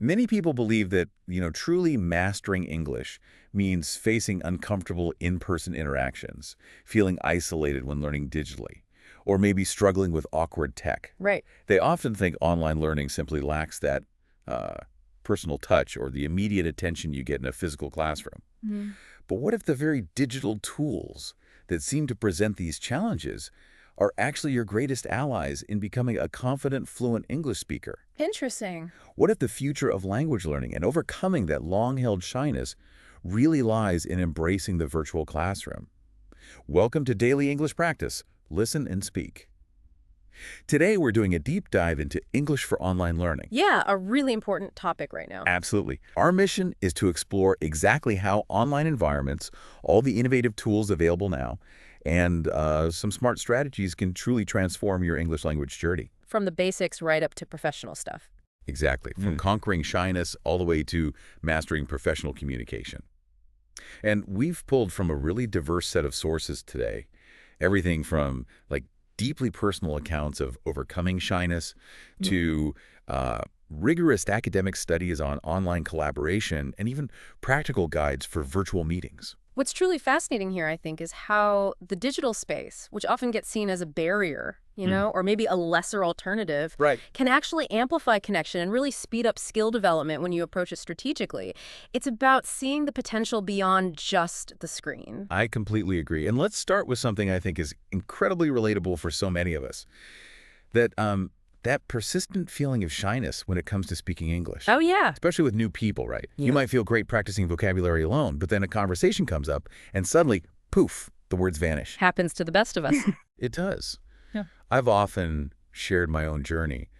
Many people believe that, truly mastering English means facing uncomfortable in-person interactions, feeling isolated when learning digitally, or maybe struggling with awkward tech. Right. They often think online learning simply lacks that uh, personal touch or the immediate attention you get in a physical classroom. Mhm. But what if the very digital tools that seem to present these challenges are actually your greatest allies in becoming a confident, fluent English speaker? Interesting. What if the future of language learning and overcoming that long-held shyness really lies in embracing the virtual classroom? Welcome to Daily English Practice. Listen and speak. Today, we're doing a deep dive into English for online learning. Yeah, a really important topic right now. Absolutely. Our mission is to explore exactly how online environments, all the innovative tools available now, and some smart strategies can truly transform your English language journey. From the basics right up to professional stuff. Exactly. From conquering shyness all the way to mastering professional communication. And we've pulled from a really diverse set of sources today. Everything from deeply personal accounts of overcoming shyness to rigorous academic studies on online collaboration and even practical guides for virtual meetings. What's truly fascinating here, I think, is how the digital space, which often gets seen as a barrier, or maybe a lesser alternative, Right. can actually amplify connection and really speed up skill development when you approach it strategically. It's about seeing the potential beyond just the screen. I completely agree. And let's start with something I think is incredibly relatable for so many of us. That persistent feeling of shyness when it comes to speaking English. Oh, yeah. Especially with new people, right? Yeah. You might feel great practicing vocabulary alone, but then a conversation comes up and suddenly, poof, the words vanish. Happens to the best of us. It does. Yeah. I've often shared my own journey,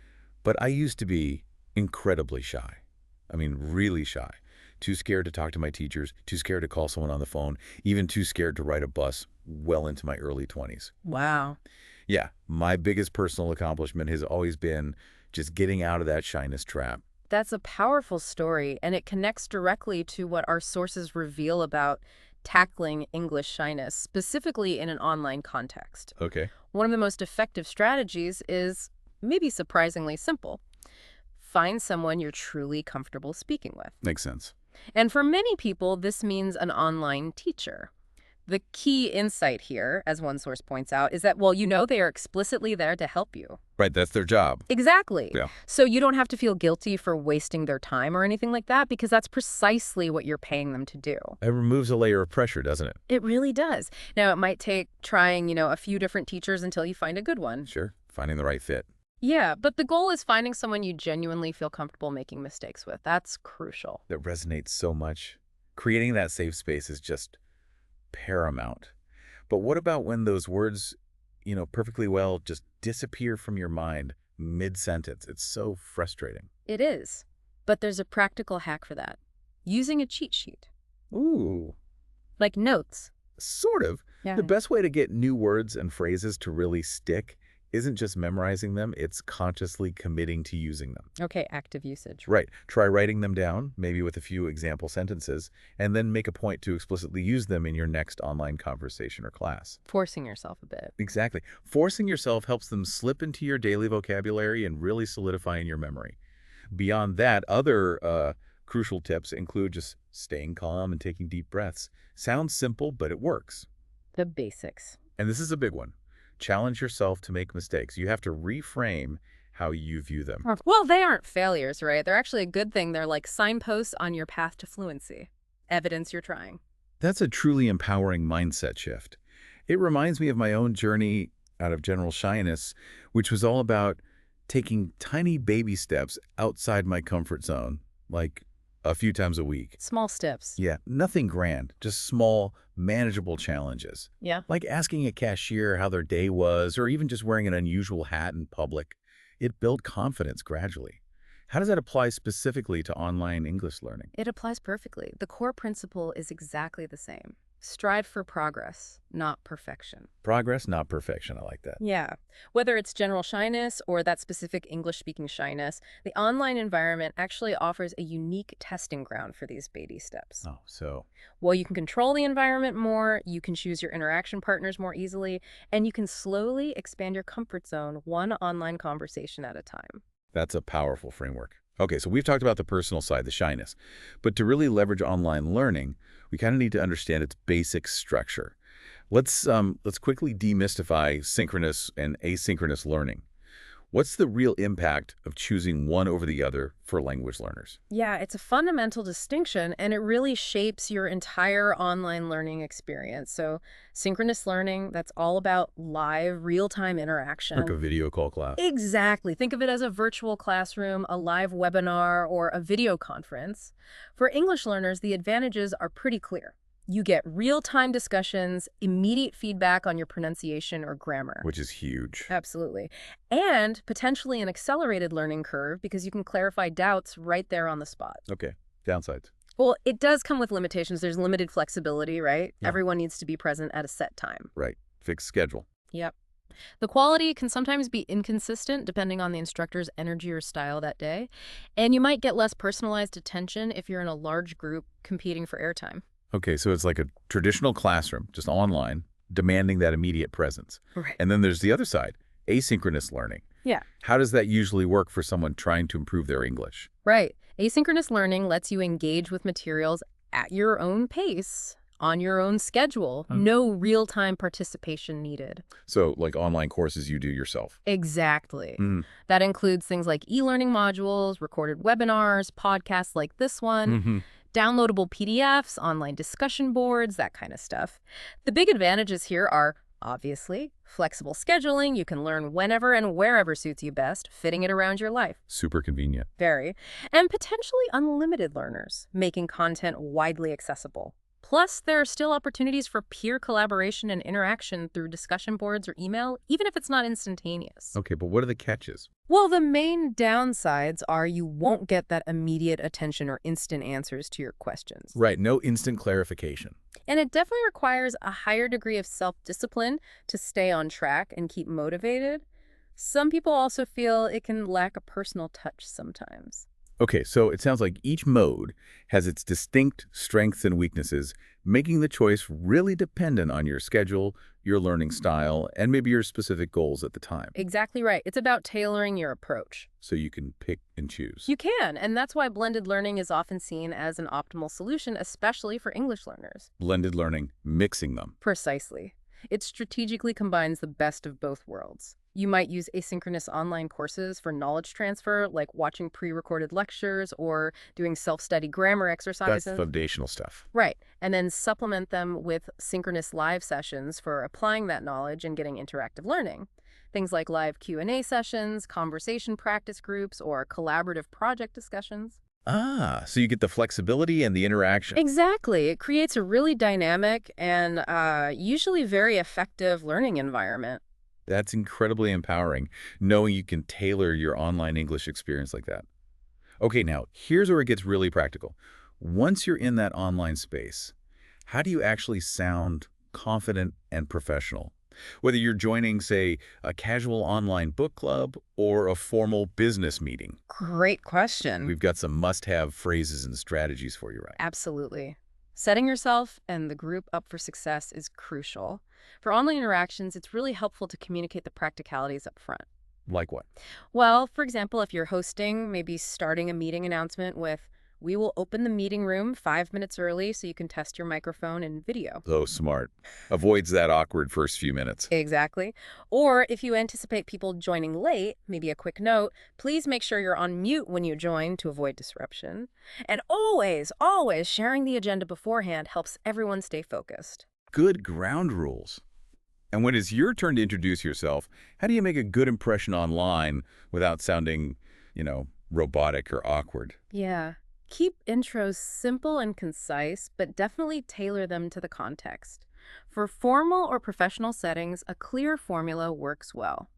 but I used to be incredibly shy. I mean, really shy. Too scared to talk to my teachers, too scared to call someone on the phone, even too scared to ride a bus well into my early 20s. Wow. Yeah, my biggest personal accomplishment has always been just getting out of that shyness trap. That's a powerful story, and it connects directly to what our sources reveal about tackling English shyness, specifically in an online context. Okay. One of the most effective strategies is maybe surprisingly simple. Find someone you're truly comfortable speaking with. Makes sense. And for many people, this means an online teacher. The key insight here, as one source points out, is that, they are explicitly there to help you. Right, that's their job. Exactly. Yeah. So you don't have to feel guilty for wasting their time or anything like that, because that's precisely what you're paying them to do. It removes a layer of pressure, doesn't it? It really does. Now, it might take trying, a few different teachers until you find a good one. Sure, finding the right fit. Yeah, but the goal is finding someone you genuinely feel comfortable making mistakes with. That's crucial. That resonates so much. Creating that safe space is just paramount. But what about when those words, perfectly well just disappear from your mind mid-sentence? It's so frustrating. It is. But there's a practical hack for that. Using a cheat sheet. Ooh. Like notes. Sort of. Yeah. The best way to get new words and phrases to really stick isn't just memorizing them, it's consciously committing to using them. Okay, active usage. Right. Try writing them down, maybe with a few example sentences, and then make a point to explicitly use them in your next online conversation or class. Forcing yourself a bit. Exactly. Forcing yourself helps them slip into your daily vocabulary and really solidify in your memory. Beyond that, other crucial tips include just staying calm and taking deep breaths. Sounds simple, but it works. The basics. And this is a big one. Challenge yourself to make mistakes. You have to reframe how you view them. Well, they aren't failures, right? They're actually a good thing. They're like signposts on your path to fluency. Evidence you're trying. That's a truly empowering mindset shift. It reminds me of my own journey out of general shyness, which was all about taking tiny baby steps outside my comfort zone, like a few times a week. Small steps. Yeah, nothing grand, just small, manageable challenges. Yeah. Like asking a cashier how their day was, or even just wearing an unusual hat in public. It built confidence gradually. How does that apply specifically to online English learning? It applies perfectly. The core principle is exactly the same. Strive for progress, not perfection. Progress, not perfection. I like that. Yeah. Whether it's general shyness or that specific English-speaking shyness, the online environment actually offers a unique testing ground for these baby steps. Oh, so While you can control the environment more, you can choose your interaction partners more easily, and you can slowly expand your comfort zone one online conversation at a time. that's a powerful framework. Okay, so we've talked about the personal side, the shyness. But to really leverage online learning, we kind of need to understand its basic structure. Let's quickly demystify synchronous and asynchronous learning. What's the real impact of choosing one over the other for language learners? Yeah, it's a fundamental distinction, and it really shapes your entire online learning experience. So, synchronous learning, that's all about live, real-time Like a interaction. video call class. Exactly. Think of it as a virtual classroom, a live webinar, or a video conference. For English learners, the advantages are pretty clear. You get real-time discussions, immediate feedback on your pronunciation or grammar. Which is huge. Absolutely. And potentially an accelerated learning curve because you can clarify doubts right there on the spot. Okay, downsides. Well, it does come with limitations. There's limited flexibility, right? Yeah. Everyone needs to be present at a set time. Right, fixed schedule. Yep. The quality can sometimes be inconsistent depending on the instructor's energy or style that day, and you might get less personalized attention if you're in a large group competing for airtime. Okay, so it's like a traditional classroom, just online, demanding that immediate presence. Right. And then there's the other side, asynchronous learning. Yeah. How does that usually work for someone trying to improve their English? Right. Asynchronous learning lets you engage with materials at your own pace, on your own schedule. No real-time participation needed. So like online courses you do yourself. Exactly. Mm. That includes things like e-learning modules, recorded webinars, podcasts like this one, downloadable PDFs, online discussion boards, that kind of stuff. The big advantages here are, obviously, flexible scheduling. You can learn whenever and wherever suits you best, fitting it around your life. Super convenient. Very. And potentially unlimited learners, making content widely accessible. Plus, there are still opportunities for peer collaboration and interaction through discussion boards or email, even if it's not instantaneous. Okay, but what are the catches? Well, the main downsides are you won't get that immediate attention or instant answers to your questions. Right, no instant clarification. And it definitely requires a higher degree of self-discipline to stay on track and keep motivated. Some people also feel it can lack a personal touch sometimes. Okay, so it sounds like each mode has its distinct strengths and weaknesses, making the choice really dependent on your schedule, your learning style, and maybe your specific goals at the time. Exactly right. It's about tailoring your approach. So you can pick and choose. You can, and that's why blended learning is often seen as an optimal solution, especially for English learners. Blended learning, mixing them. Precisely. It strategically combines the best of both worlds. You might use asynchronous online courses for knowledge transfer, like watching pre-recorded lectures or doing self-study grammar exercises. That's foundational stuff. Right. And then supplement them with synchronous live sessions for applying that knowledge and getting interactive learning. Things like live Q&A sessions, conversation practice groups, or collaborative project discussions. Ah, so you get the flexibility and the interaction. Exactly. It creates a really dynamic and usually very effective learning environment. That's incredibly empowering, knowing you can tailor your online English experience like that. Okay, now, here's where it gets really practical. Once you're in that online space, how do you actually sound confident and professional? Whether you're joining, say, a casual online book club or a formal business meeting. Great question. We've got some must-have phrases and strategies for you, right? Absolutely. Setting yourself and the group up for success is crucial. For online interactions, it's really helpful to communicate the practicalities up front. Like what? Well, for example, if you're hosting, maybe starting a meeting announcement with, "We will open the meeting room 5 minutes early so you can test your microphone and video." So smart. Avoids that awkward first few minutes. Exactly. Or if you anticipate people joining late, maybe a quick note, please make sure you're on mute when you join to avoid disruption. And always, always sharing the agenda beforehand helps everyone stay focused. Good ground rules. And when it's your turn to introduce yourself, how do you make a good impression online without sounding, robotic or awkward? Yeah. Keep intros simple and concise, but definitely tailor them to the context. For formal or professional settings, a clear formula works well.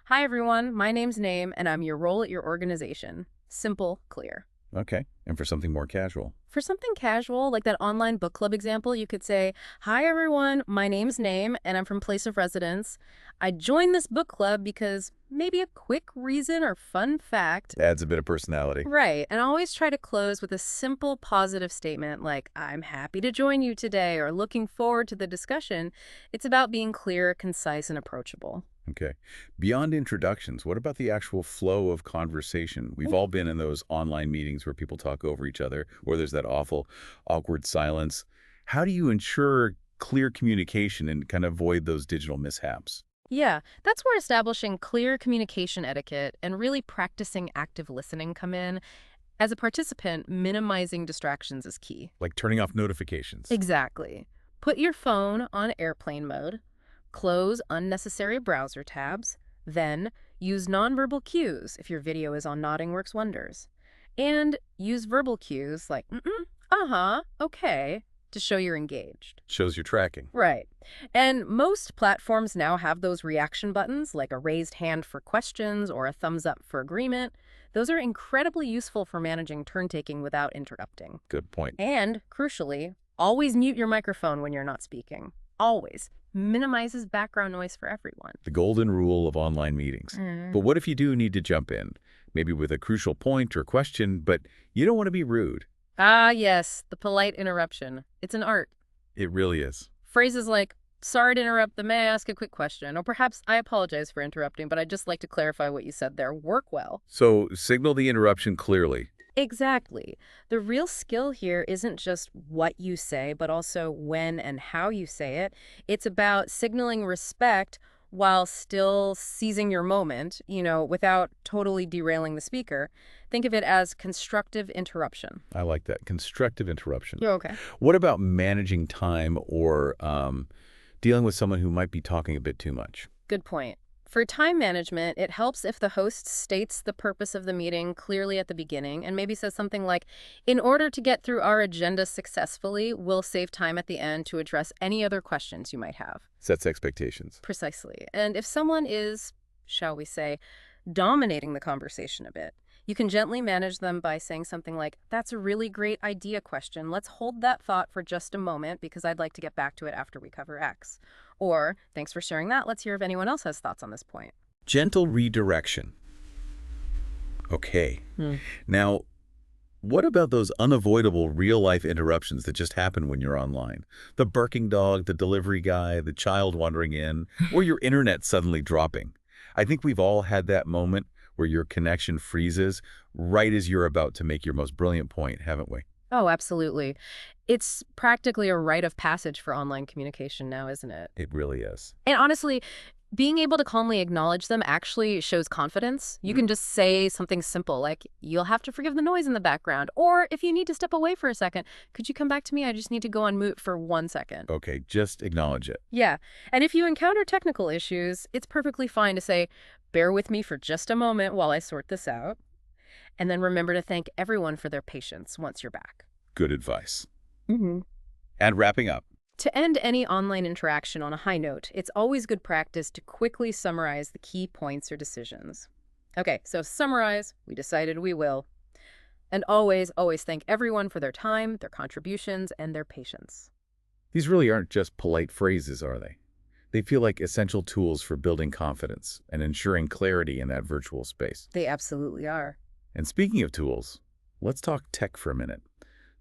"Hi everyone, my name's Name, and I'm your role at your organization." Simple, clear. Okay. And for something more casual? For something casual, like that online book club example, you could say, "Hi everyone, my name's Name, and I'm from place of residence. I joined this book club because maybe a quick reason or fun fact." Adds a bit of personality. Right, and always try to close with a simple positive statement like, "I'm happy to join you today," or "looking forward to the discussion." It's about being clear, concise, and approachable. Okay. Beyond introductions, what about the actual flow of conversation? We've all been in those online meetings where people talk over each other, or there's that awful, awkward silence. How do you ensure clear communication and kind of avoid those digital mishaps? Yeah, that's where establishing clear communication etiquette and really practicing active listening come in. As a participant, minimizing distractions is key. Like turning off notifications. Exactly. Put your phone on airplane mode, close unnecessary browser tabs, then use nonverbal cues if your video is on Nodding Works Wonders. And use verbal cues like, uh-huh, okay, to show you're engaged. Shows you're tracking. Right. And most platforms now have those reaction buttons, like a raised hand for questions or a thumbs up for agreement. Those are incredibly useful for managing turn-taking without interrupting. Good point. And, crucially, always mute your microphone when you're not speaking. Always. Minimizes background noise for everyone. The golden rule of online meetings. But what if you do need to jump in? Maybe with a crucial point or question, but you don't want to be rude. Ah, yes, the polite interruption. It's an art. It really is. Phrases like, sorry to interrupt, but may I ask a quick question? Or perhaps, I apologize for interrupting, but I'd just like to clarify what you said there. Work well. So signal the interruption clearly. Exactly. The real skill here isn't just what you say, but also when and how you say it. It's about signaling respect while still seizing your moment, without totally derailing the speaker. Think of it as constructive interruption. I like that. Constructive interruption. You're okay. What about managing time or dealing with someone who might be talking a bit too much? Good point. For time management, it helps if the host states the purpose of the meeting clearly at the beginning and maybe says something like, in order to get through our agenda successfully, we'll save time at the end to address any other questions you might have. Sets expectations. Precisely. And if someone is, shall we say, dominating the conversation a bit, you can gently manage them by saying something like, that's a really great idea question. Let's hold that thought for just a moment because I'd like to get back to it after we cover X. Or, thanks for sharing that. Let's hear if anyone else has thoughts on this point. Gentle redirection. Okay. Now, what about those unavoidable real-life interruptions that just happen when you're online? The barking dog, the delivery guy, the child wandering in, or your internet suddenly dropping. I think we've all had that moment where your connection freezes right as you're about to make your most brilliant point, haven't we? Oh, absolutely. It's practically a rite of passage for online communication now, isn't it? It really is. And honestly, being able to calmly acknowledge them actually shows confidence. You can just say something simple like, you'll have to forgive the noise in the background. Or if you need to step away for a second, could you come back to me? I just need to go on mute for 1 second. Okay, just acknowledge it. Yeah. And if you encounter technical issues, it's perfectly fine to say, bear with me for just a moment while I sort this out. And then remember to thank everyone for their patience once you're back. Good advice. Mm-hmm. And wrapping up. To end any online interaction on a high note, it's always good practice to quickly summarize the key points or decisions. Okay, so summarize, we decided we will. And always, always thank everyone for their time, their contributions, and their patience. These really aren't just polite phrases, are they? They feel like essential tools for building confidence and ensuring clarity in that virtual space. They absolutely are. And speaking of tools, let's talk tech for a minute.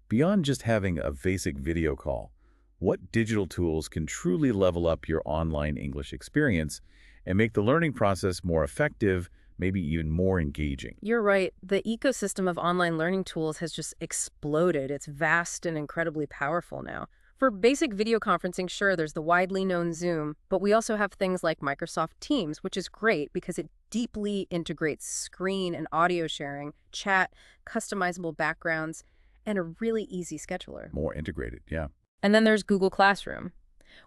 Beyond just having a basic video call, what digital tools can truly level up your online English experience and make the learning process more effective, maybe even more engaging? You're right. The ecosystem of online learning tools has just exploded. It's vast and incredibly powerful now. For basic video conferencing, sure, there's the widely known Zoom, but we also have things like Microsoft Teams, which is great because it deeply integrates screen and audio sharing, chat, customizable backgrounds, and a really easy scheduler. More integrated, yeah. And then there's Google Classroom,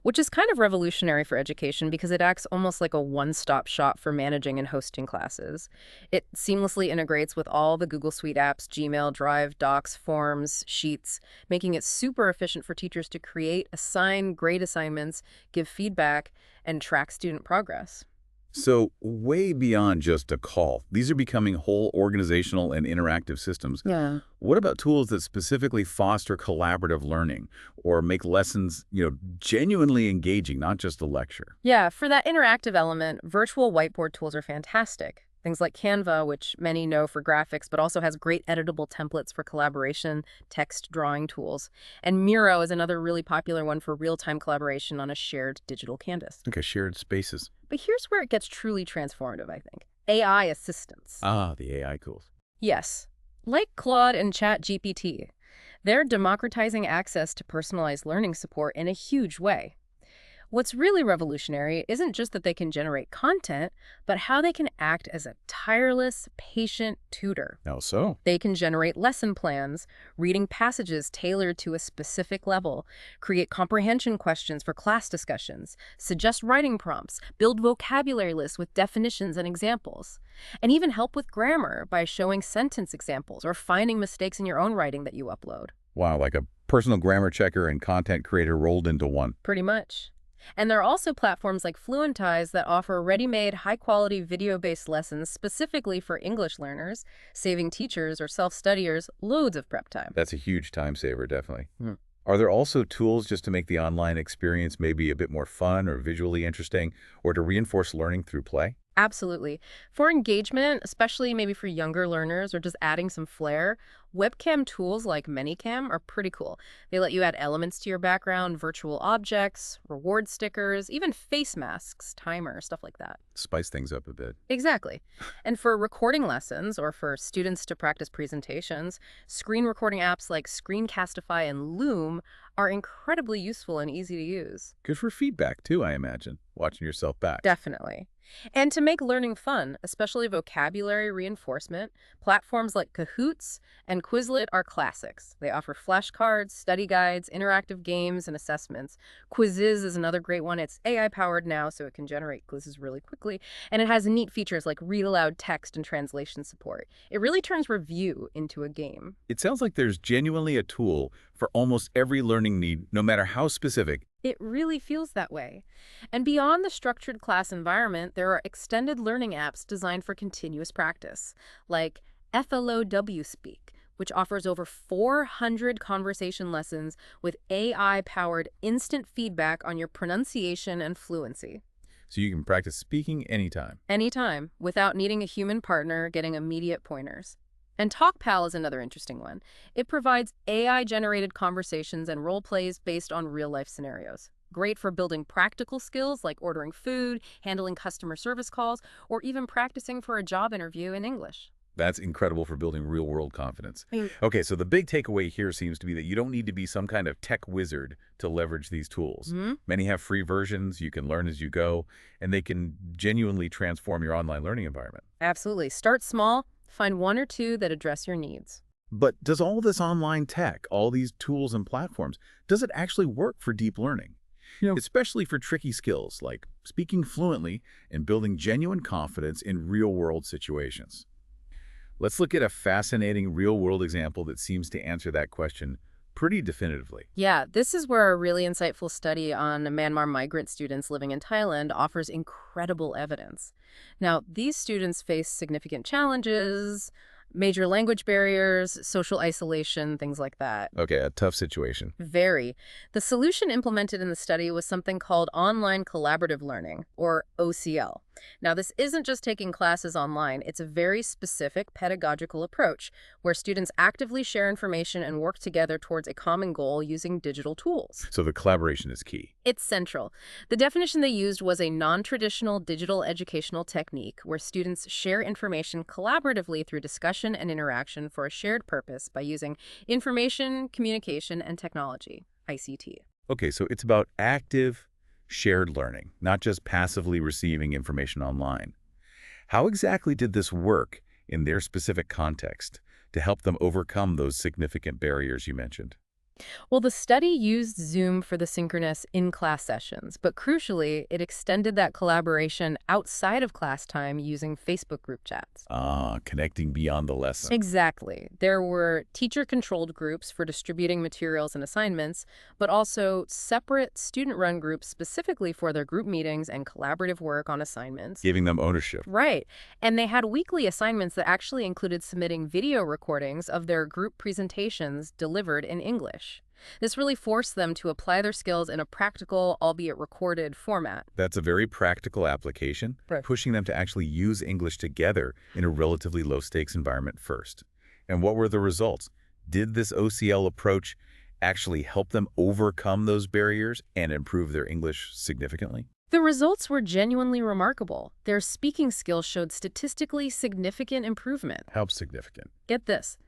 which is kind of revolutionary for education because it acts almost like a one-stop shop for managing and hosting classes. It seamlessly integrates with all the Google Suite apps, Gmail, Drive, Docs, Forms, Sheets, making it super efficient for teachers to create, assign, grade assignments, give feedback, and track student progress. So way beyond just a call, these are becoming whole organizational and interactive systems. Yeah. What about tools that specifically foster collaborative learning or make lessons, genuinely engaging, not just a lecture? Yeah, for that interactive element, virtual whiteboard tools are fantastic. Things like Canva, which many know for graphics, but also has great editable templates for collaboration, text drawing tools. And Miro is another really popular one for real-time collaboration on a shared digital canvas. Okay, shared spaces. But here's where it gets truly transformative, I think. AI assistants. Ah, the AI tools. Yes, like Claude and ChatGPT. They're democratizing access to personalized learning support in a huge way. What's really revolutionary isn't just that they can generate content, but how they can act as a tireless, patient tutor. How so? They can generate lesson plans, reading passages tailored to a specific level, create comprehension questions for class discussions, suggest writing prompts, build vocabulary lists with definitions and examples, and even help with grammar by showing sentence examples or finding mistakes in your own writing that you upload. Wow, like a personal grammar checker and content creator rolled into one. Pretty much. And there are also platforms like Fluentize that offer ready-made, high-quality video-based lessons specifically for English learners, saving teachers or self-studiers loads of prep time. That's a huge time saver, definitely. Are there also tools just to make the online experience maybe a bit more fun or visually interesting, or to reinforce learning through play? Absolutely. For engagement, especially maybe for younger learners or just adding some flair, webcam tools like Manycam are pretty cool. They let you add elements to your background, virtual objects, reward stickers, even face masks, timer, stuff like that. Spice things up a bit. Exactly. And for recording lessons or for students to practice presentations, screen recording apps like Screencastify and Loom are incredibly useful and easy to use. Good for feedback, too, I imagine, watching yourself back. Definitely. And to make learning fun, especially vocabulary reinforcement, platforms like Kahoots and Quizlet are classics. They offer flashcards, study guides, interactive games, and assessments. Quizzes is another great one. It's AI-powered now, so it can generate quizzes really quickly. And it has neat features like read-aloud text and translation support. It really turns review into a game. It sounds like there's genuinely a tool for almost every learning need, no matter how specific. It really feels that way. And beyond the structured class environment, there are extended learning apps designed for continuous practice, like FLOW Speak, which offers over 400 conversation lessons with AI-powered instant feedback on your pronunciation and fluency. So you can practice speaking anytime. Anytime, without needing a human partner getting immediate pointers. And TalkPal is another interesting one. It provides AI-generated conversations and role plays based on real-life scenarios. Great for building practical skills like ordering food, handling customer service calls, or even practicing for a job interview in English. That's incredible for building real-world confidence. Okay, so the big takeaway here seems to be that you don't need to be some kind of tech wizard to leverage these tools. Many have free versions, you can learn as you go, and they can genuinely transform your online learning environment. Absolutely. Start small. Find one or two that address your needs. But does all this online tech, all these tools and platforms, does it actually work for deep learning? Especially for tricky skills like speaking fluently and building genuine confidence in real-world situations. Let's look at a fascinating real-world example that seems to answer that question pretty definitively. Yeah, this is where a really insightful study on Myanmar migrant students living in Thailand offers incredible evidence. Now, these students face significant challenges, major language barriers, social isolation, things like that. Okay, a tough situation. Very. The solution implemented in the study was something called online collaborative learning, or OCL. Now, this isn't just taking classes online. It's a very specific pedagogical approach where students actively share information and work together towards a common goal using digital tools. So the collaboration is key. It's central. The definition they used was a non-traditional digital educational technique where students share information collaboratively through discussion and interaction for a shared purpose by using information, communication, and technology, ICT. Okay, so it's about active, shared learning, not just passively receiving information online. How exactly did this work in their specific context to help them overcome those significant barriers you mentioned? Well, the study used Zoom for the synchronous in-class sessions, but crucially, it extended that collaboration outside of class time using Facebook group chats. Ah, connecting beyond the lesson. Exactly. There were teacher-controlled groups for distributing materials and assignments, but also separate student-run groups specifically for their group meetings and collaborative work on assignments. Giving them ownership. Right. And they had weekly assignments that actually included submitting video recordings of their group presentations delivered in English. This really forced them to apply their skills in a practical, albeit recorded, format. That's a very practical application, Right. pushing them to actually use English together in a relatively low-stakes environment first. And what were the results? Did this OCL approach actually help them overcome those barriers and improve their English significantly? The results were genuinely remarkable. Their speaking skills showed statistically significant improvement. How significant? Get this.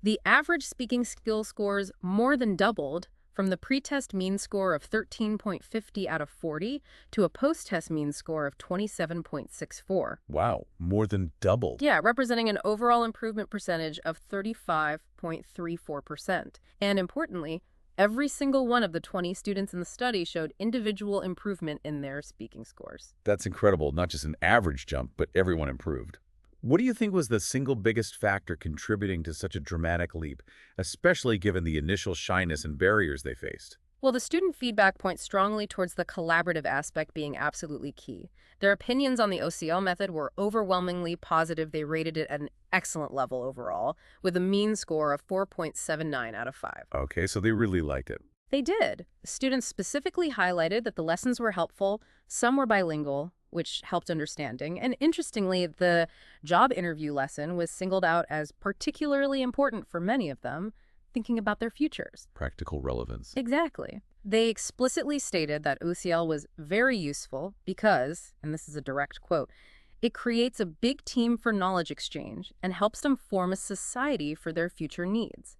The average speaking skill scores more than doubled from the pretest mean score of 13.50 out of 40 to a post-test mean score of 27.64. Wow, more than doubled. Yeah, representing an overall improvement percentage of 35.34%. And importantly, every single one of the 20 students in the study showed individual improvement in their speaking scores. That's incredible. Not just an average jump, but everyone improved. What do you think was the single biggest factor contributing to such a dramatic leap, especially given the initial shyness and barriers they faced? Well, the student feedback points strongly towards the collaborative aspect being absolutely key. Their opinions on the OCL method were overwhelmingly positive. They rated it at an excellent level overall, with a mean score of 4.79 out of 5. Okay, so they really liked it. They did. Students specifically highlighted that the lessons were helpful, some were bilingual, which helped understanding, and interestingly, the job interview lesson was singled out as particularly important for many of them, thinking about their futures. Practical relevance. Exactly. They explicitly stated that OCL was very useful because, and this is a direct quote, it creates a big team for knowledge exchange and helps them form a society for their future needs.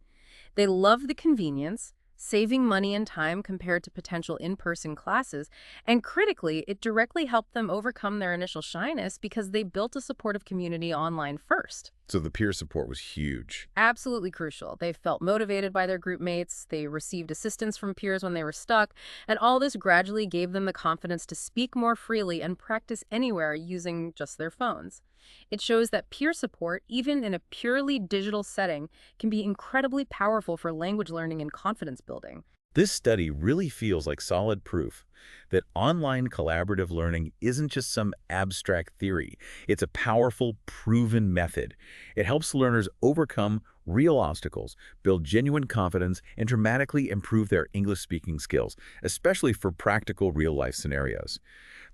They love the convenience, saving money and time compared to potential in-person classes, and critically, it directly helped them overcome their initial shyness because they built a supportive community online first. So the peer support was huge. Absolutely crucial. They felt motivated by their group mates, they received assistance from peers when they were stuck, and all this gradually gave them the confidence to speak more freely and practice anywhere using just their phones. It shows that peer support, even in a purely digital setting, can be incredibly powerful for language learning and confidence building. This study really feels like solid proof that online collaborative learning isn't just some abstract theory. It's a powerful, proven method. It helps learners overcome real obstacles, build genuine confidence, and dramatically improve their English-speaking skills, especially for practical real-life scenarios.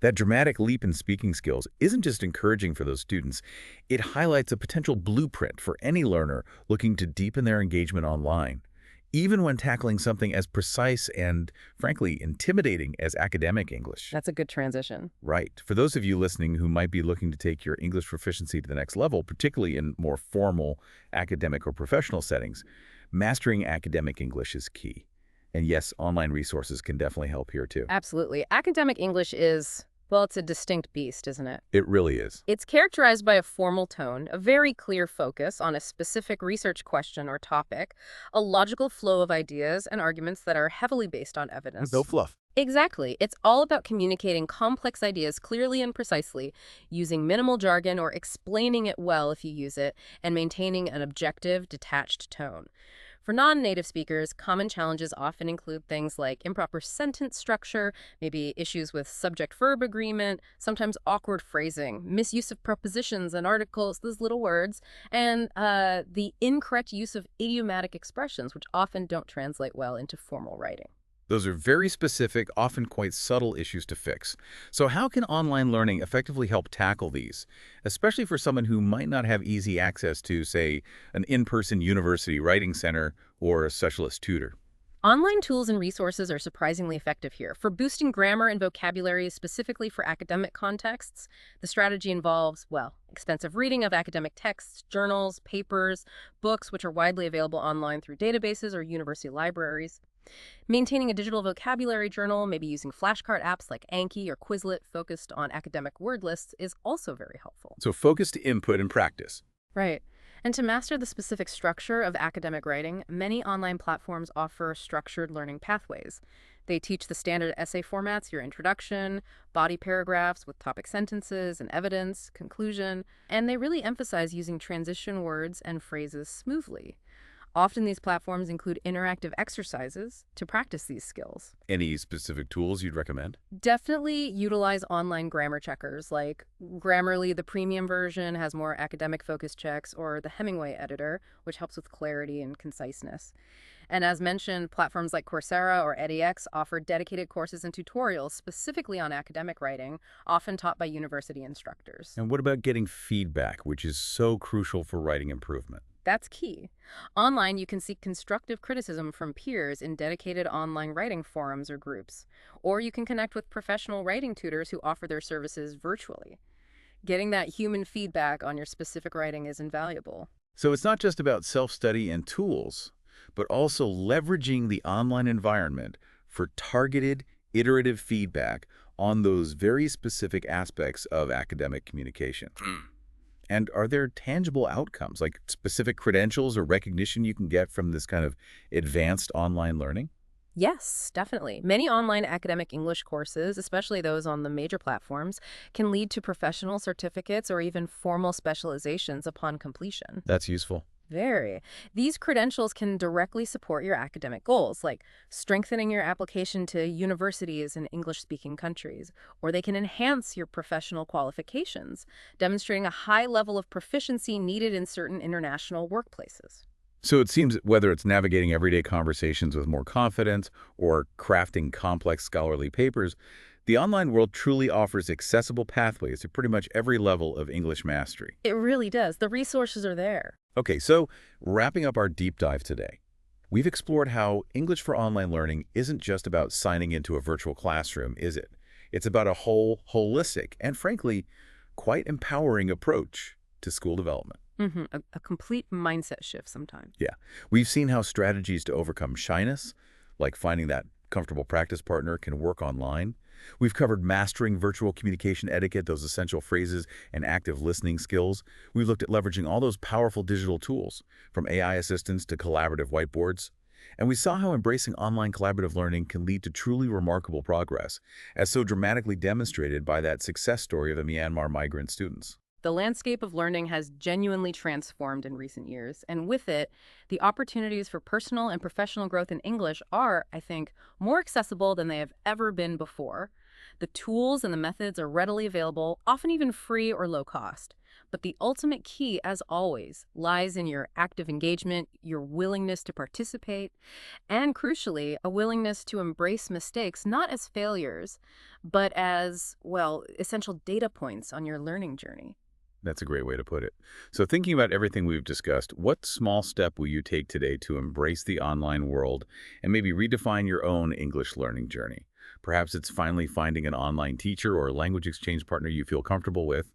That dramatic leap in speaking skills isn't just encouraging for those students, it highlights a potential blueprint for any learner looking to deepen their engagement online. Even when tackling something as precise and, frankly, intimidating as academic English. That's a good transition. Right. For those of you listening who might be looking to take your English proficiency to the next level, particularly in more formal academic or professional settings, mastering academic English is key. And yes, online resources can definitely help here too. Absolutely. Academic English is, well, it's a distinct beast, isn't it? It really is. It's characterized by a formal tone, a very clear focus on a specific research question or topic, a logical flow of ideas and arguments that are heavily based on evidence. No fluff. Exactly. It's all about communicating complex ideas clearly and precisely, using minimal jargon or explaining it well if you use it, and maintaining an objective, detached tone. For non-native speakers, common challenges often include things like improper sentence structure, maybe issues with subject-verb agreement, sometimes awkward phrasing, misuse of prepositions and articles, those little words, and the incorrect use of idiomatic expressions, which often don't translate well into formal writing. Those are very specific, often quite subtle issues to fix. So how can online learning effectively help tackle these, especially for someone who might not have easy access to, say, an in-person university writing center or a specialist tutor? Online tools and resources are surprisingly effective here. For boosting grammar and vocabulary specifically for academic contexts, the strategy involves, well, extensive reading of academic texts, journals, papers, books, which are widely available online through databases or university libraries. Maintaining a digital vocabulary journal, maybe using flashcard apps like Anki or Quizlet focused on academic word lists, is also very helpful. So focused input and practice. Right. And to master the specific structure of academic writing, many online platforms offer structured learning pathways. They teach the standard essay formats, your introduction, body paragraphs with topic sentences and evidence, conclusion, and they really emphasize using transition words and phrases smoothly. Often these platforms include interactive exercises to practice these skills. Any specific tools you'd recommend? Definitely utilize online grammar checkers like Grammarly, the premium version, has more academic focus checks, or the Hemingway editor, which helps with clarity and conciseness. And as mentioned, platforms like Coursera or edX offer dedicated courses and tutorials specifically on academic writing, often taught by university instructors. And what about getting feedback, which is so crucial for writing improvement? That's key. Online, you can seek constructive criticism from peers in dedicated online writing forums or groups, or you can connect with professional writing tutors who offer their services virtually. Getting that human feedback on your specific writing is invaluable. So it's not just about self-study and tools, but also leveraging the online environment for targeted, iterative feedback on those very specific aspects of academic communication. And are there tangible outcomes, like specific credentials or recognition you can get from this kind of advanced online learning? Yes, definitely. Many online academic English courses, especially those on the major platforms, can lead to professional certificates or even formal specializations upon completion. That's useful. Very. These credentials can directly support your academic goals, like strengthening your application to universities in English-speaking countries, or they can enhance your professional qualifications, demonstrating a high level of proficiency needed in certain international workplaces. So it seems that whether it's navigating everyday conversations with more confidence or crafting complex scholarly papers, the online world truly offers accessible pathways to pretty much every level of English mastery. It really does. The resources are there. Okay, so wrapping up our deep dive today, we've explored how English for online learning isn't just about signing into a virtual classroom, is it? It's about a whole, holistic, and frankly, quite empowering approach to school development. A complete mindset shift sometimes. Yeah, we've seen how strategies to overcome shyness, like finding that comfortable practice partner, can work online. We've covered mastering virtual communication etiquette, those essential phrases, and active listening skills. We've looked at leveraging all those powerful digital tools, from AI assistants to collaborative whiteboards. And we saw how embracing online collaborative learning can lead to truly remarkable progress, as so dramatically demonstrated by that success story of the Myanmar migrant students. The landscape of learning has genuinely transformed in recent years, and with it, the opportunities for personal and professional growth in English are, I think, more accessible than they have ever been before. The tools and the methods are readily available, often even free or low cost. But the ultimate key, as always, lies in your active engagement, your willingness to participate, and crucially, a willingness to embrace mistakes not as failures, but as, well, essential data points on your learning journey. That's a great way to put it. So thinking about everything we've discussed, what small step will you take today to embrace the online world and maybe redefine your own English learning journey? Perhaps it's finally finding an online teacher or language exchange partner you feel comfortable with,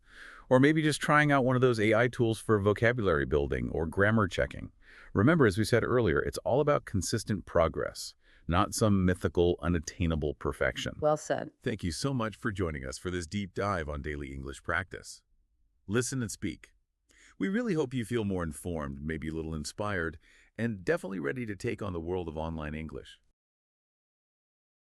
or maybe just trying out one of those AI tools for vocabulary building or grammar checking. Remember, as we said earlier, it's all about consistent progress, not some mythical, unattainable perfection. Well said. Thank you so much for joining us for this deep dive on daily English practice. Listen and speak. We really hope you feel more informed, maybe a little inspired, and definitely ready to take on the world of online English.